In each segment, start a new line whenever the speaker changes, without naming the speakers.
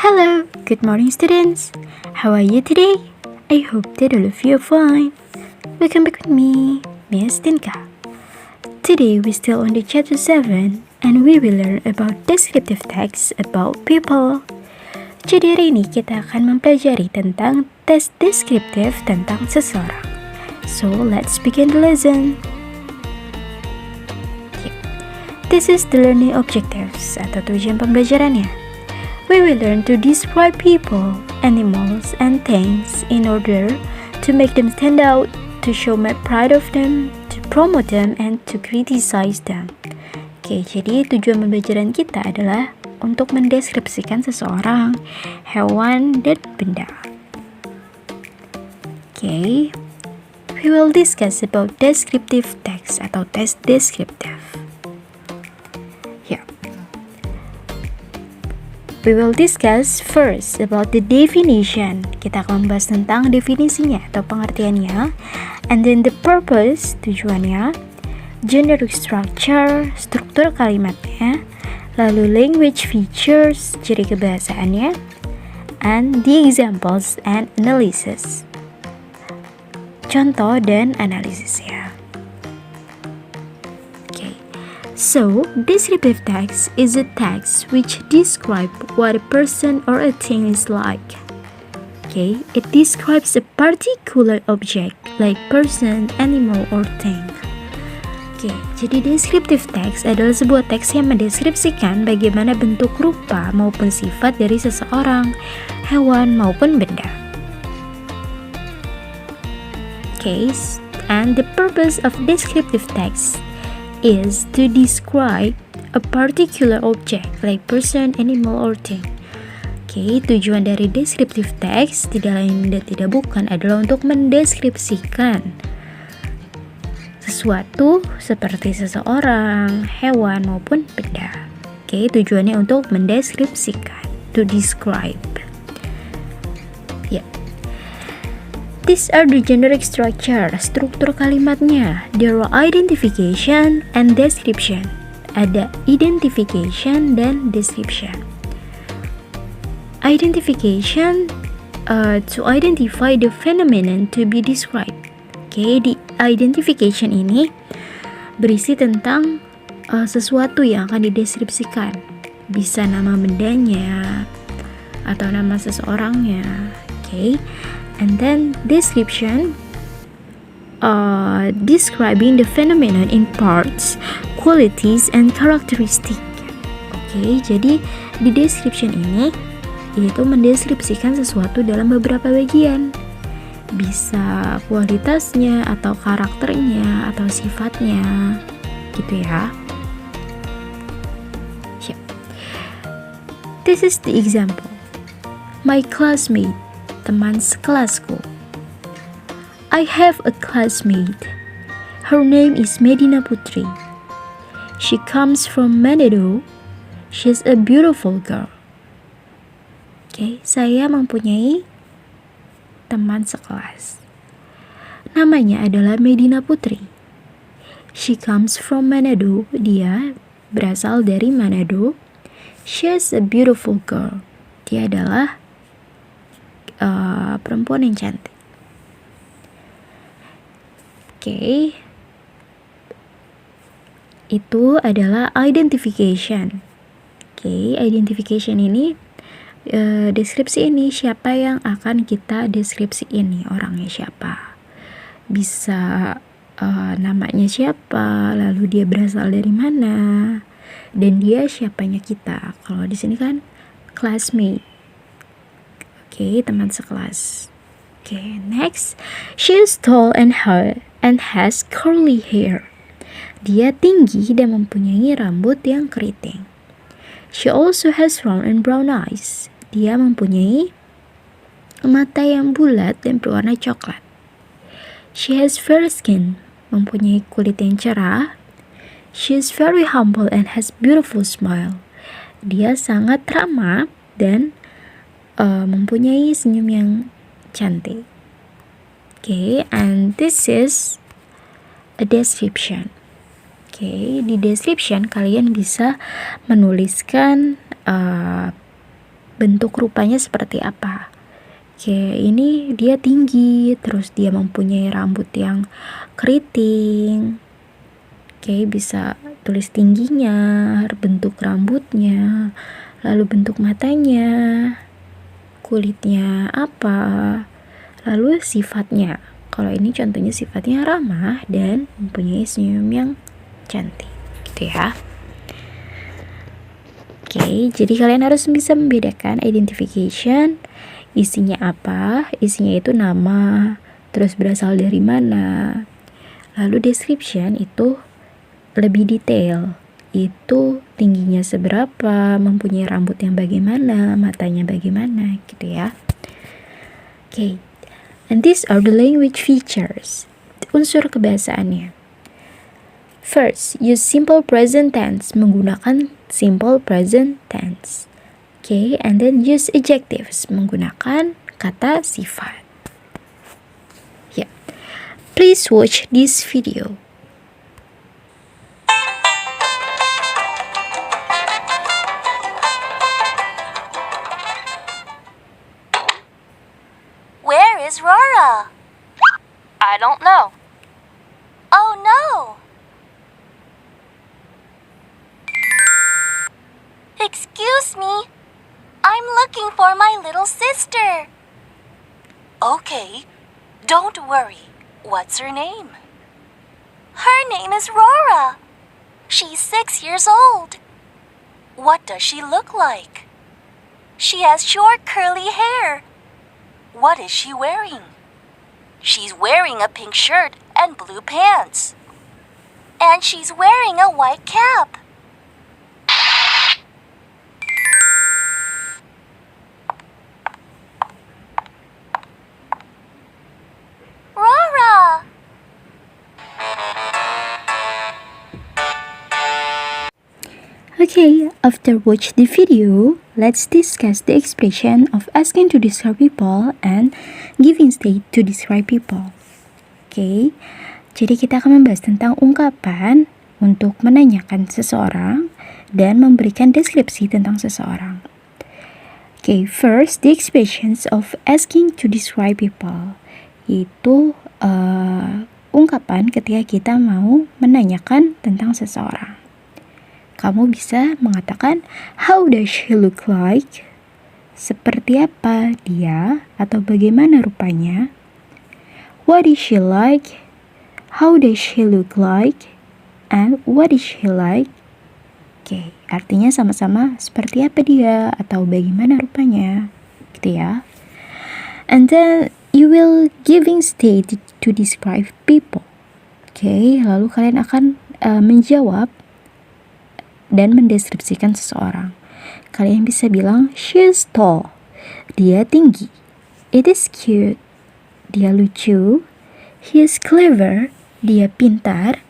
Hello, good morning students. How are you today? I hope that all of you are fine. Welcome back with me, Miss Tinka. Today we still on the chapter 7 and we will learn about descriptive text about people. Jadi hari ini kita akan mempelajari tentang tes deskriptif tentang seseorang. So let's begin the lesson. This is the learning objectives atau tujuan pembelajarannya. We will learn to describe people, animals, and things in order to make them stand out, to show my pride of them, to promote them, and to criticize them. Oke, jadi tujuan pembelajaran kita adalah untuk mendeskripsikan seseorang, hewan, dan benda. Oke, we will discuss about descriptive text atau tes deskriptif. We will discuss first about the definition. Kita akan membahas tentang definisinya atau pengertiannya. And then the purpose, tujuannya. Generic structure, struktur kalimatnya. Lalu language features, ciri kebahasaannya. And the examples and analysis. Contoh dan analisisnya. So, descriptive text is a text which describes what a person or a thing is like. Okay, it describes a particular object like person, animal, or thing. Okay, jadi descriptive text adalah sebuah teks yang mendeskripsikan bagaimana bentuk rupa maupun sifat dari seseorang, hewan, maupun benda. Okay, and the purpose of descriptive text is to describe a particular object like person, animal, or thing. Oke, tujuan dari descriptive text tidak lain dan tidak bukan adalah untuk mendeskripsikan sesuatu seperti seseorang, hewan, maupun benda. Oke, tujuannya untuk mendeskripsikan, to describe. These are the generic structure, struktur kalimatnya. There are identification and description. Ada identification dan description. Identification, to identify the phenomenon to be described. Oke, di identification ini berisi tentang sesuatu yang akan dideskripsikan. Bisa nama bendanya atau nama seseorangnya. Oke. And then description, describing the phenomenon in parts, qualities, and characteristic. Oke, jadi di description ini itu mendeskripsikan sesuatu dalam beberapa bagian. Bisa kualitasnya atau karakternya atau sifatnya, gitu ya. This is the example. My classmate, teman sekelasku. I have a classmate. Her name is Medina Putri. She comes from Manado. She's a beautiful girl. Oke, saya mempunyai teman sekelas. Namanya adalah Medina Putri. She comes from Manado. Dia berasal dari Manado. She's a beautiful girl. Dia adalah perempuan yang cantik. Oke. Itu adalah identification. Oke, identification ini deskripsi ini siapa yang akan kita deskripsi ini, orangnya siapa. Bisa namanya siapa, lalu dia berasal dari mana, dan dia siapanya kita. Kalau di sini kan classmate. Oke, teman sekelas. Oke, next. She is tall and has curly hair. Dia tinggi dan mempunyai rambut yang keriting. She also has round and brown eyes. Dia mempunyai mata yang bulat dan berwarna coklat. She has fair skin. Mempunyai kulit yang cerah. She is very humble and has beautiful smile. Dia sangat ramah dan mempunyai senyum yang cantik. Okay, and this is a description. Di description kalian bisa menuliskan bentuk rupanya seperti apa. Oke, ini dia tinggi, terus dia mempunyai rambut yang keriting. Oke, bisa tulis tingginya, bentuk rambutnya, lalu bentuk matanya, kulitnya apa, lalu sifatnya. Kalau ini contohnya sifatnya ramah dan mempunyai senyum yang cantik, gitu ya. Oke, jadi kalian harus bisa membedakan identification, isinya apa, isinya itu nama, terus berasal dari mana. Lalu description itu lebih detail, itu tingginya seberapa, mempunyai rambut yang bagaimana, matanya bagaimana, gitu ya. Oke, and these are the language features, unsur kebahasaannya. First, use simple present tense, menggunakan simple present tense. Okay, and then use adjectives, menggunakan kata sifat. Yeah. Please watch this video.
Where is Rora?
I don't know.
Oh no! Excuse me. I'm looking for my little sister. Okay, don't worry. What's her name? Her name is Rora. She's 6 years old. What does she look like? She has short curly hair. What is she wearing? She's wearing a pink shirt and blue pants. And she's wearing a white cap. Rora!
Okay, after watch the video, let's discuss the expression of asking to describe people and giving state to describe people. Okay, jadi kita akan membahas tentang ungkapan untuk menanyakan seseorang dan memberikan deskripsi tentang seseorang. Okay, first, the expressions of asking to describe people. Itu ungkapan ketika kita mau menanyakan tentang seseorang. Kamu bisa mengatakan, how does she look like? Seperti apa dia atau bagaimana rupanya? What is she like? How does she look like? And what is she like? Oke, artinya sama-sama seperti apa dia atau bagaimana rupanya, gitu ya. And then you will giving state to describe people. Oke, lalu kalian akan menjawab dan mendeskripsikan seseorang. Kalian bisa bilang, she is tall. Dia tinggi. It is cute. Dia lucu. He is clever. Dia pintar.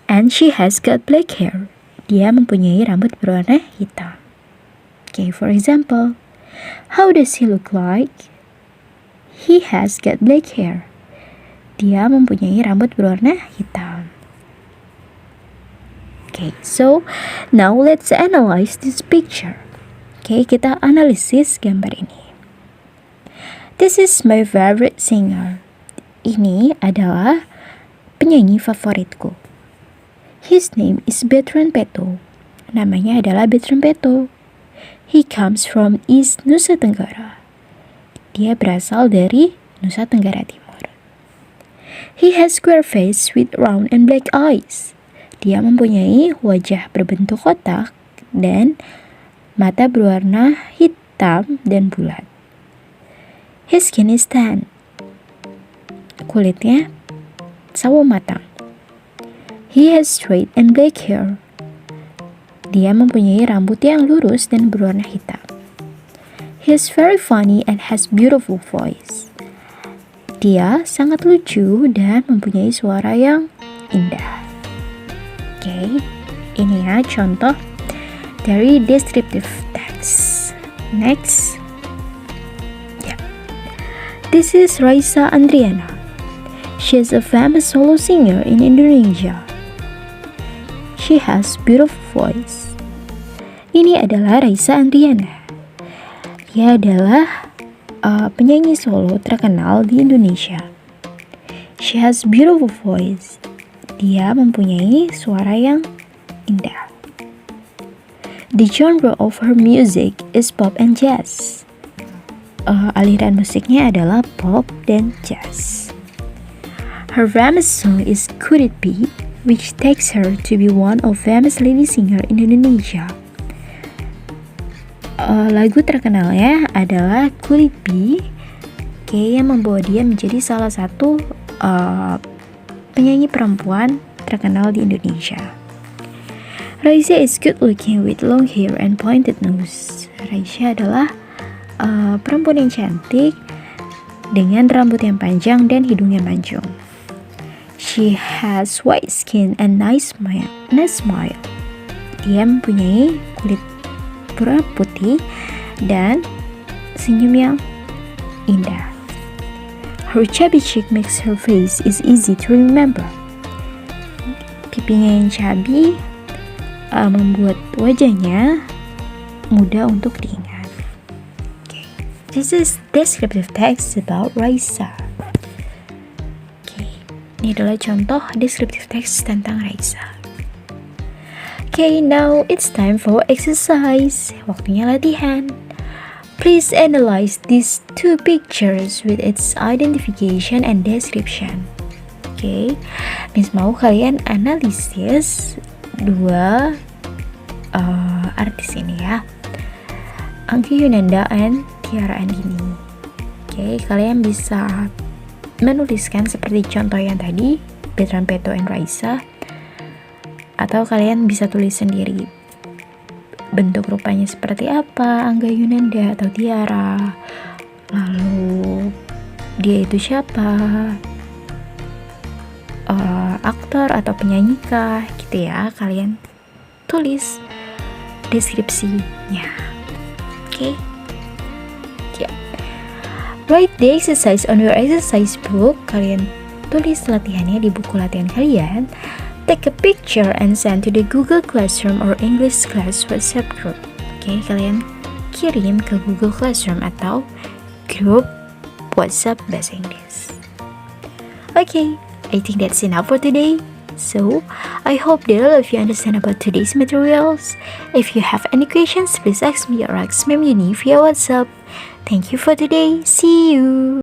And she has got black hair. Dia mempunyai rambut berwarna hitam. Okay, for example, how does he look like? He has got black hair. Dia mempunyai rambut berwarna hitam. Okay, so now let's analyze this picture. Okay, kita analisis gambar ini. This is my favorite singer. Ini adalah penyanyi favoritku. His name is Bertrand Peto. Namanya adalah Bertrand Peto. He comes from East Nusa Tenggara. Dia berasal dari Nusa Tenggara Timur. He has square face with round and black eyes. Dia mempunyai wajah berbentuk kotak dan mata berwarna hitam dan bulat. His skin is tan. Kulitnya sawo matang. He has straight and black hair. Dia mempunyai rambut yang lurus dan berwarna hitam. He is very funny and has beautiful voice. Dia sangat lucu dan mempunyai suara yang indah. Oke, ini ya contoh dari descriptive text. Next. Yeah. This is Raisa Andriana. She is a famous solo singer in Indonesia. She has beautiful voice. Ini adalah Raisa Andriana. Dia adalah penyanyi solo terkenal di Indonesia. She has beautiful voice. Dia mempunyai suara yang indah. The genre of her music is pop and jazz. Aliran musiknya adalah pop dan jazz. Her famous song is Could It Be, which takes her to be one of famous lady singer in Indonesia. Lagu terkenalnya adalah Could It Be, yang membawa dia menjadi salah satu penyanyi perempuan terkenal di Indonesia. Raisa is good looking with long hair and pointed nose. Raisa adalah perempuan yang cantik dengan rambut yang panjang dan hidung yang mancung. She has white skin and nice smile. Dia mempunyai kulit putih dan senyum yang indah. Her chubby cheek makes her face is easy to remember. Pipinya yang chubby membuat wajahnya mudah untuk diingat. Okay. This is descriptive text about Raisa. Okay. Ini adalah contoh descriptive text tentang Raisa. Okay, now it's time for exercise. Waktunya latihan. Please analyze these two pictures with its identification and description. Okay, Miss mau kalian analisis dua artis ini ya, Anggi Yunanda dan Tiara Andini. Okay, kalian bisa menuliskan seperti contoh yang tadi, Bertrand Peto and Raisa, atau kalian bisa tulis sendiri bentuk rupanya seperti apa Angga Yunanda atau Tiara, lalu dia itu siapa, aktor atau penyanyikah gitu ya. Kalian tulis deskripsinya. Okay? Yeah. Write the exercise on your exercise book. Kalian tulis latihannya di buku latihan kalian. Take a picture and send to the Google Classroom or English Class WhatsApp group. Okay, kalian kirim ke Google Classroom atau grup WhatsApp bahasa Inggris. Okay, I think that's enough for today. So, I hope that all of you understand about today's materials. If you have any questions, please ask me or ask Ma'am Uni via WhatsApp. Thank you for today. See you.